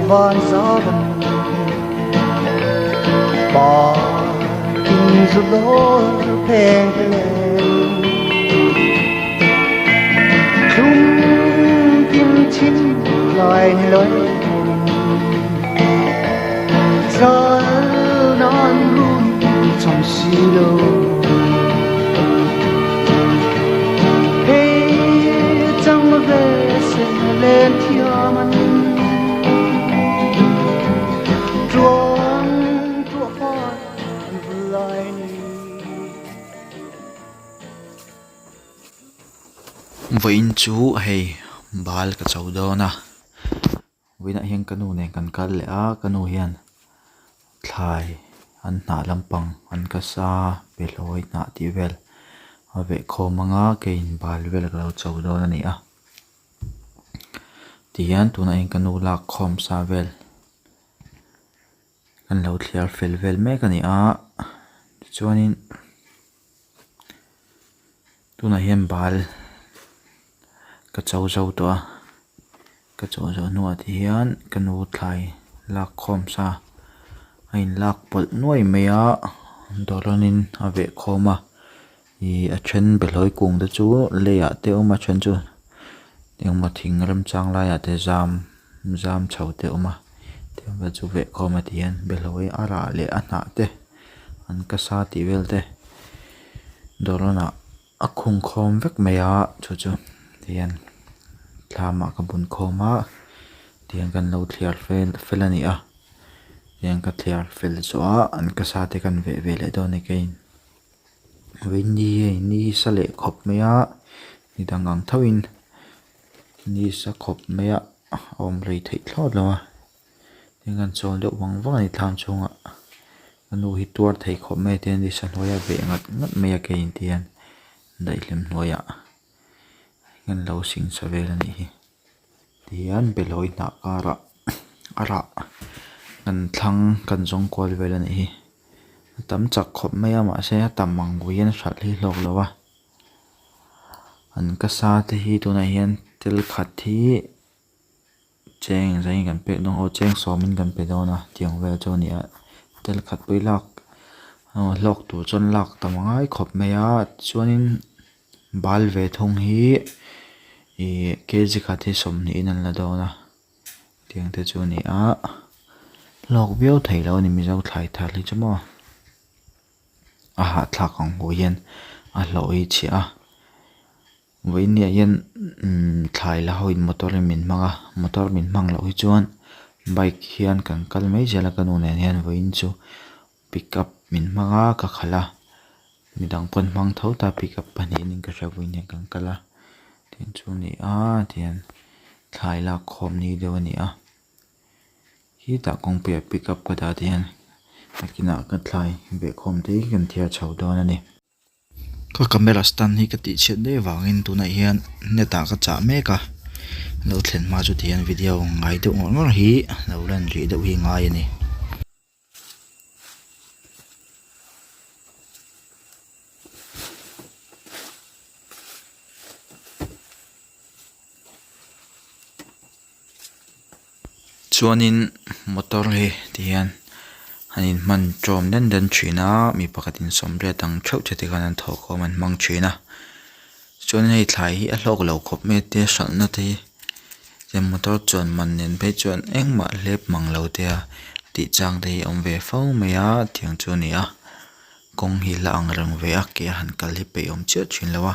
van zaben ba kin zulo peng klum kim chin lai loi tra nan rum trong silo hey trong ve se lên thiaman Vain chu hei bal ka chaudona wina hian kanu ne kan kal le a kanu hian thlai an hna lampang an ka sa beloi na ti vel ave khomanga ke in bal vel ka lo chaudona ni a tian tuna in kanu lak khom sa vel kan lo thliar fel vel me ka ni a chuanin tuna hian bal ka chau chau to ka chau chau nuwa ti hian kanu thlai lak khom sa ain lak pol nuai meya dolanin ave khoma I a then beloi kung da chu leya te oma then chu tiang ma thing ram chang la ya te zam chau te oma tiang ba chu ve khoma ti hian beloi ara le a hna te an ka sa ti vel te dolana a khung khom vek meya chu tian thlama ka bun khoma tian kan lo thliar fel ani a tian ka thliar fel chu a an ka sa te kan ve le do ni kein ni sa le khop meya ni dangang thawin ni sa khop meya om rei thei thlot lawa tian kan chon le wang ni tham chunga anu hi tuar thei khop me ten ni sa hloya ve ngat meya kein tian dai hlem hloya kan lo sing sa vel ani hi tian beloi na ara kan thlang kan jong kwal vel ani hi tam chak khop meya ma se tam manguyen hral hi lok lawa an ka sa te hi tuna hian tel khat hi cheng zai kan pe no ho cheng somin kan pe dona tiang vel chu ni a tel khat pui lak lok tu chon lak tamangai khop meya chuanin bal ve thung hi keji khathi som ni inan la dona tiang te chu ni a lok bio thei lo ni mi zau thlai thar li chamo a ha thlak ang ho yen a hloi chi a wein ni yen thlai la hoin motor min mang lo hi chuan bike hian kan kal mai jela kanu ne hian wein chu pick up min manga ka khala midang pon mang tho ta pick up pani ning ka rawi ne kan kala tian chu ni a tian thlai la khom ni do ni a hi ta kong pe pick up ka da tian akina ka thlai ve khom te kan thia chho don ani ka camera stand hi ka ti chet de wangin tuna hian neta ka cha me ka lo thlen ma chu tian video ngai de ngor hi lo lan ri de hi ngai ani chuanin motor he tian hanin man trom den thina mi pakatin somre tang thau chete kan tho ko man mang thina chuan hei thlai hi a hlok lo khop me te sal na te je motor chon man nen pe chuan engma lep mang lo te a ti chang te om ve fo me ya thiang chu ni a kong hi la ang rang ve a ke han kal hi pe om che thin lawa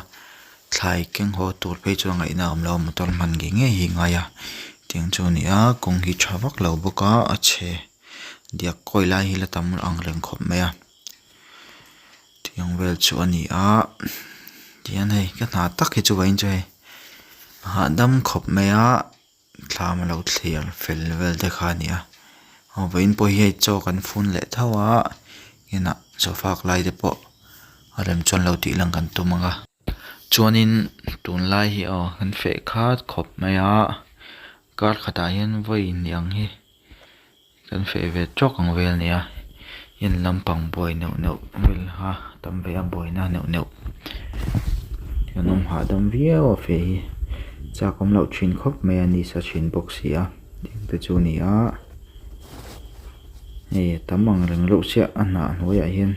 thlai keng ho tur pe chu ngai na om lo motor man ge nge hi nga ya tiang chu ni a kong hi thawak lo boka a che dia koila hi la tam ang reng khop me a tiang vel chu ani a tian hei ka na tak hi chu wain chu hei ha dam khop me a thlam lo thliar fel vel de kha ni a ho wain po hi cho kan phun le thawa ina sofak lai de po arem chon lo ti lang kan tumanga chuanin tun lai hi kan fe khat khop me a kar khata hian voi niang hi kan fe ve chok ang vel nia yen lampang boy no vel ha tam ve a boy na no yanom ha dam via o fe cha kom lo chin khop me ani sa chin box ya ding te chu ni a hei tamang reng ro sia ana hnuaiah hian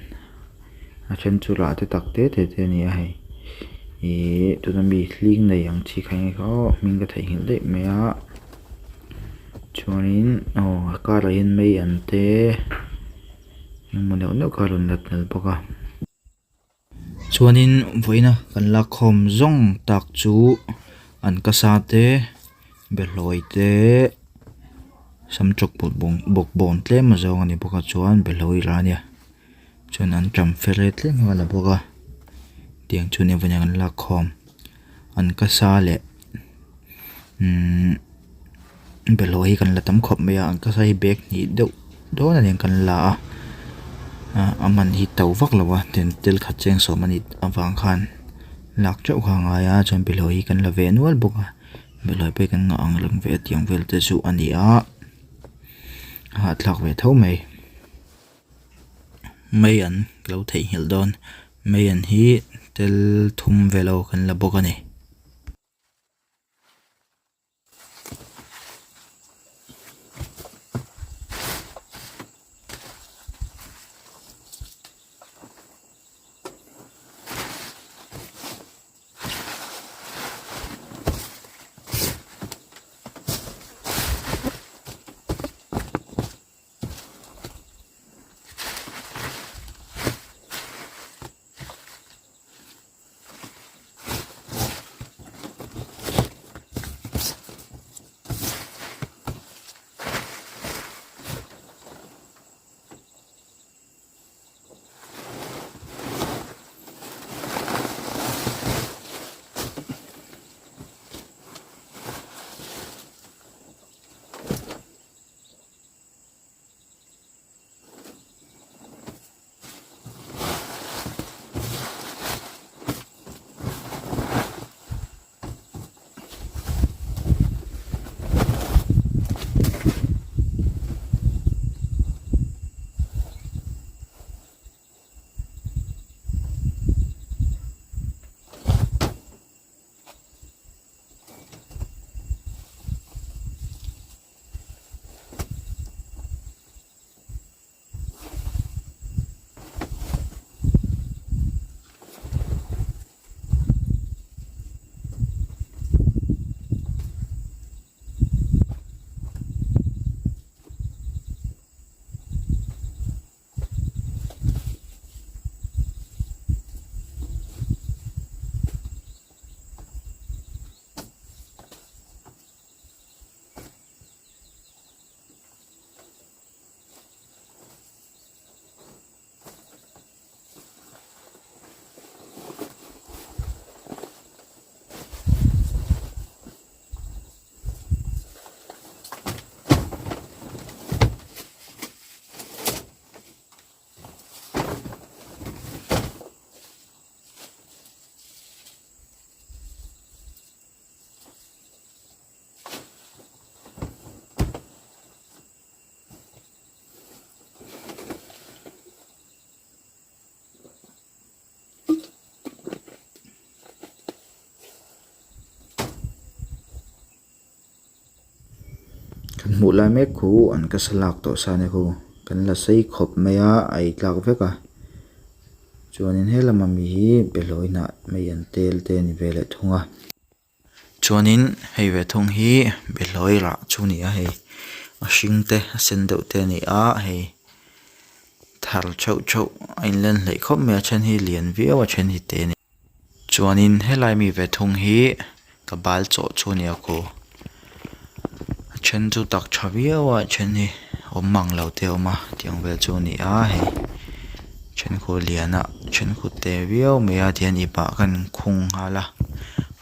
a then chu la te tak te ni a hei tuna mi hling nei ang chi khai nge kho ming ka thei hil dei me a chuanin kar in mei an te mo no karun lat nal boka chuanin voina kan la khom zong tak chu an ka sa te beloi te samchok bok bon tle ma zong ani boka chuan beloi ra nia chuan an tram feret tle wala boka tiang chu ne voina kan la khom an ka sa le beloi kan la tam khop me an ka sai bek ni deuh don an kan la aman hi tau vak lawa ten tel khat cheng so mani awang khan lak chau kha nga ya chon beloi kan la ve nual boka beloi pe kan nga ang lang ve tiang vel te chu ani a ha thlak ve tho mai an klo thei hil don mai an hi tel thum velo kan la boka ni mulai me khu an ka salak to sa ne khu kan la sei khop me a ai tlak veka chuanin helama mi hi beloi na mai an tel te ni vele thunga chuanin hei ve thung hi beloi ra chu ni a hei a hring te a sen deuh te ni a hei thar chau ain len hlei khop me a then hi lian viaw a then hi te ni chuanin helai mi ve thung hi ka bal chaw chu ni a ko chen chu tak thawiawa chen hi omang lo te oma tiang vel chu ni a hei chen khu liana chen khu te viaw me a tian ipa kan khung hala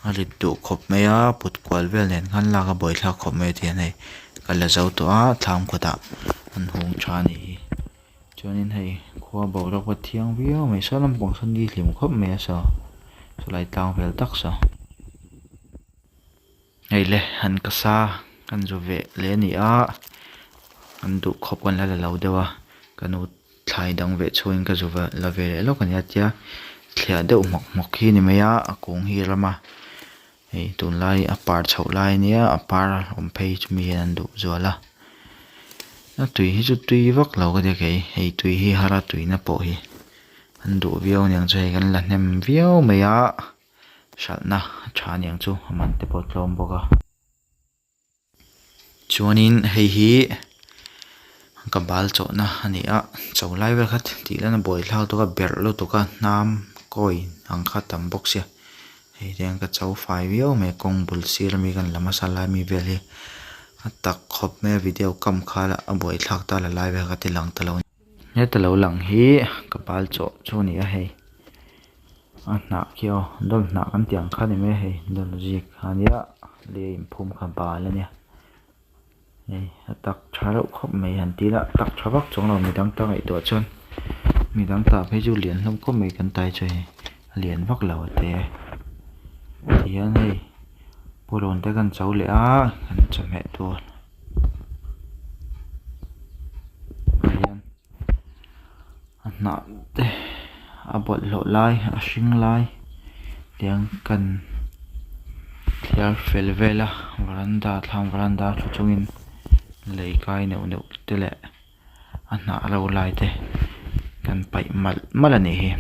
alit du khop me a put kwal vel nen khan la ka boi thla khop me tian hei kala zau to a thlam khota an hung tha ni chuanin hei khua bo rak wa thiang viaw me salam pong san di hlim khop me sa sulai tang vel tak sa hei le han ka sa kan zo ve le ni a an du khop kan la lo dewa kanu thlai dang ve chuin ka zo la ve lo kan ya tia thlia deuh mok hi ni me a akung hi rama hei tun lai a par chho lai nia a par om phei chumi an du zuala na tui hi chu tui vak lo ka de hei tui hi hara tui na po hi an du viau niang chu hei kan la hnem viau mai a shalna tha niang chu man te po tlom boka chuanin hei hi ka bal chaw na ani a chaw lai vel khat ti lana boi thlau to ka ber lo to ka nam koi ang kha tam box ya hei reng ka chaw fai viau me kong bul sir mi kan lama sala mi vel hi atak khop me video kam khala a boi thlak ta la lai vel ka ti lang talo he talo lang hi ka bal chaw chu ni a hei a na kyo dol na kan tiang kha ni me hei dol jik ania le im phum kha bal ania hei atak tharo khop mai han ti la tak thavak chong lo mi dang ta ngai to chon mi dang ta phei ju lian hlom ko mai kan tai choi lian vak lo te hian hei pulon te kan chaw le a kan chame to hian na te a bot lo lai a hring lai tiang kan thiar fel vela varanda thlang varanda chu chungin lei kai neu neu te le a na ro lai te kan pai mal ani hi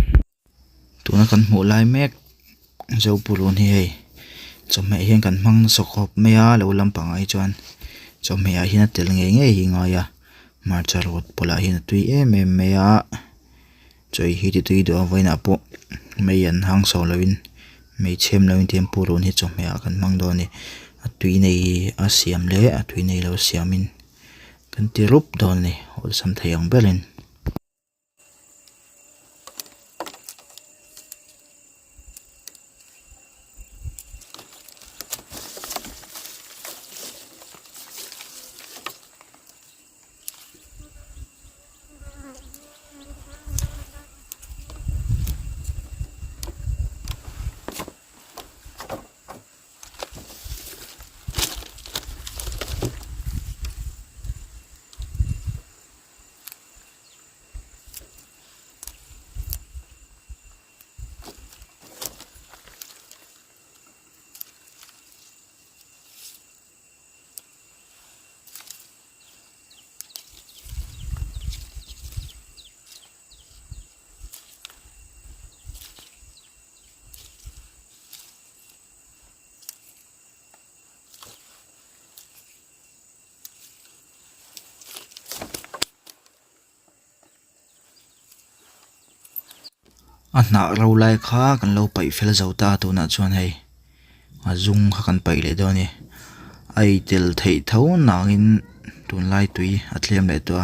tuna kan hmu lai mek zo pulun hi hei chome hian kan hmang sokhop me a lo lampang ai chuan chome a hian tel nge nge hi nga ya marcha rot pola hian tui em me a choi hi ti tui do vaina po me yan hang so lovin me chem lovin tem pulun hi chome a kan hmang do ni a tui nei a siam le a tui nei lo siamin kan ti rup do ni hol sam thayang belin a na ro lai kha kan lo pai fel zo ta tu na chuan hei a zung kha kan pai le do ni ai tel thei tho nangin tun lai tui a thlem le to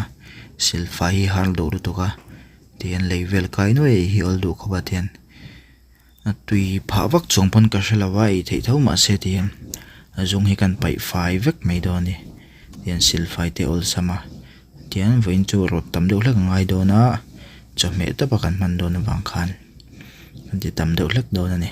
silfa hi har do ru to ka tian level kai no hi ol du kho ba tian a tui pha vak chong pon ka shalawa ai thei tho ma se tian a zung hi kan pai fai vek mai do ni tian silfa te ol sama tian vein chu rot tam do hlek ngai do na chome ta pakan man do na wang khan di tam do hlek do na ni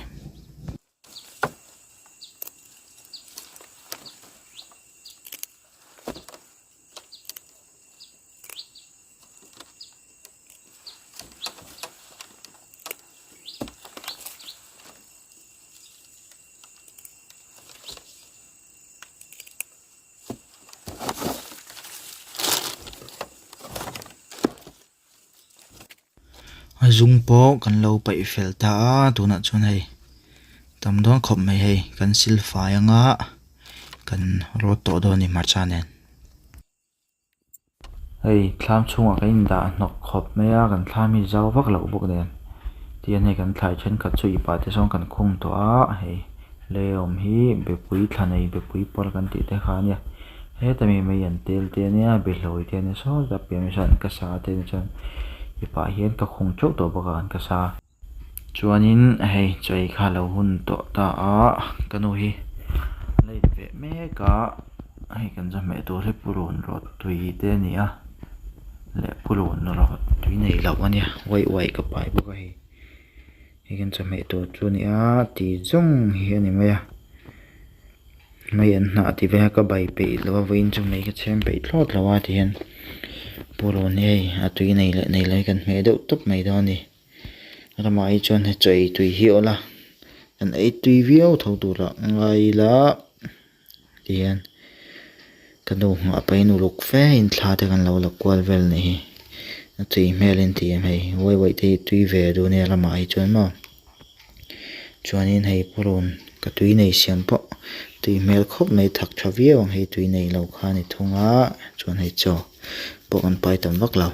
zung po kan lo pai fel ta tuna chun hei tam don khop mai hei kan silfa anga kan ro to do ni ma chanen hei thlam chunga kain da nok khop mai a kan thlami zaw vak lo buk den tian hei kan thlai chen khat chu i pa te song kan khung to a hei leom hi be pui thlanei be pui por kan ti te kha nia he tami mai an tel te nia be hloi te ne so da pe mi san ka sa te ne chan ipa hian ka khung chau to baka an ka sa chuanin hei choi kha lo hun to ta a kanu hi lei ve me ka hei kan ja me to le purun rot tui te ni a le purun rot tui nei lo ania wai ka pai baka hi hei kan ja me to chu ni a ti zung hi ani mai a mai an na ti ve ka bai pe lo vein chu mai ka chem pe thlot lawa ti hian purun hei a tui nei lai kan me do tup mai do ni rama ai chon he choi tui hi ola an ei tui viau tho tu la ngai la tian kanu nga pai nu luk fe in thla te kan lo la kwal vel ni hi tui melin ti em hei wai te tui ve du ne lama hi chuan ma chuanin hei purun ka tui nei siam po tui mel khop mai thak tha viau hei tui nei lo kha ni thunga chuan hei chaw pok an pai tam vak lo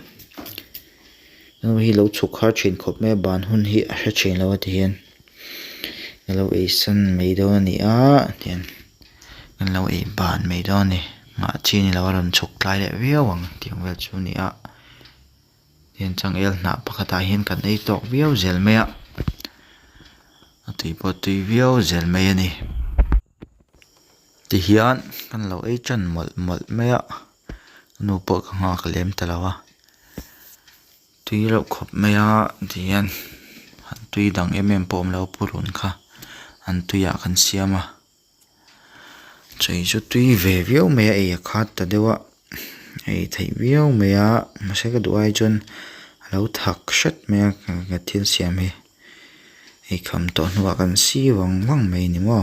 no hi lo chuk khar thin khop me ban hun hi a hre thin lo ti hian lo ei san mei do ni a tian kan lo ei ban mei do ni nga chi ni lo ron chuk tlai le viau ang tiang vel chu ni a tian chang el na pakata hian kan ei tok viau zel me a tui po tui viau zel me ani ti hian kan lo ei chan mol me a nu po ka nga ka lem talawa tui lo khop me a tian han tui dang em pom lo purun kha an tuya kan siama chei chu tui ve viau me a e khat ta dewa ei thei viau me a ma se ka duai chun lo thak shat me ka thil siam hi ei kham to nuwa kan si wang mai ni mo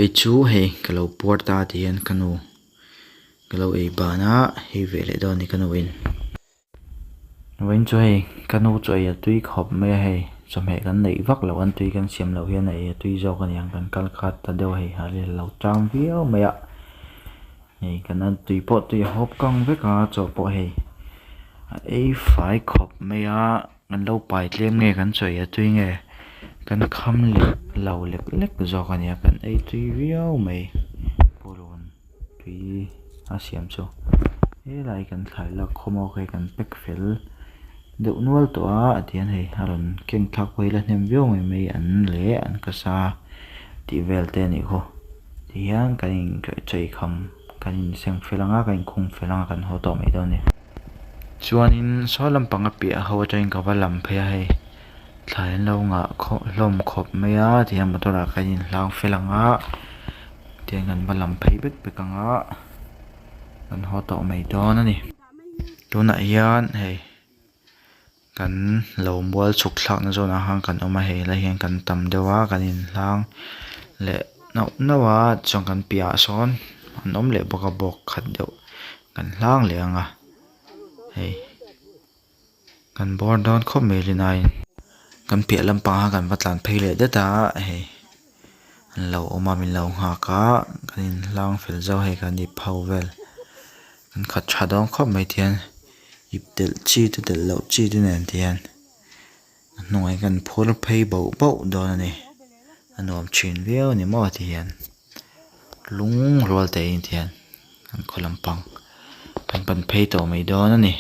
cái chú hay cái lâu porta thì anh canu cái lâu ấy bà na hay về lại đó ni canu in vậy chú hay canu chú ấy tuy khop mẹ hay xong hệ cái này vắt lâu anh tuy cái xem lâu hiện này tuy do cái yang cái calcat ta đều hay hà lên lâu trang viếu mẹ ạ này cái anh tuy pot tuy hộp cong với cả cho bộ hay ấy phải khop mẹ ạ anh lâu bài lên nghe cái chú ấy tuy nghe kan kham le law lek zo kan ya kan ei tui viau mai purun tui asiam chu lai kan thlai la khomo ke kan pek fel deuh nual to a atian hei aron keng thak poi la hnem viau mai an le an ka sa ti vel te ni kho tiang kan in chei kham kan in seng felanga kan khung felanga kan ho to mai do ni chuan in solam panga pi a ho train ka walam phia hei thlai lo nga kho lom khop mai a tiang motora kan in hlang felanga tiang kan walam phei bek bekanga kan ho to mai do na ni tuna hian hei kan lo mual chuk thlak na zona hang kan oma hei la hian kan tam dewa kan in hlang le nawa chong kan pia son an om le boka bok khat deuh kan hlang le anga hei kan bor don khop mai linain kan pia lampang ha kan watlan phei le deta hei an lo oma min lo nga ka kan in hlang fel zo hei kan ni phau vel kan khat tha dong khop mai thian ip del chi tu del lo chi tu nen thian noi kan phur phei bo bo do na ni anom chin viau ni mo thian lung rol te in thian kan kholampang kan pan phei to mai do na ni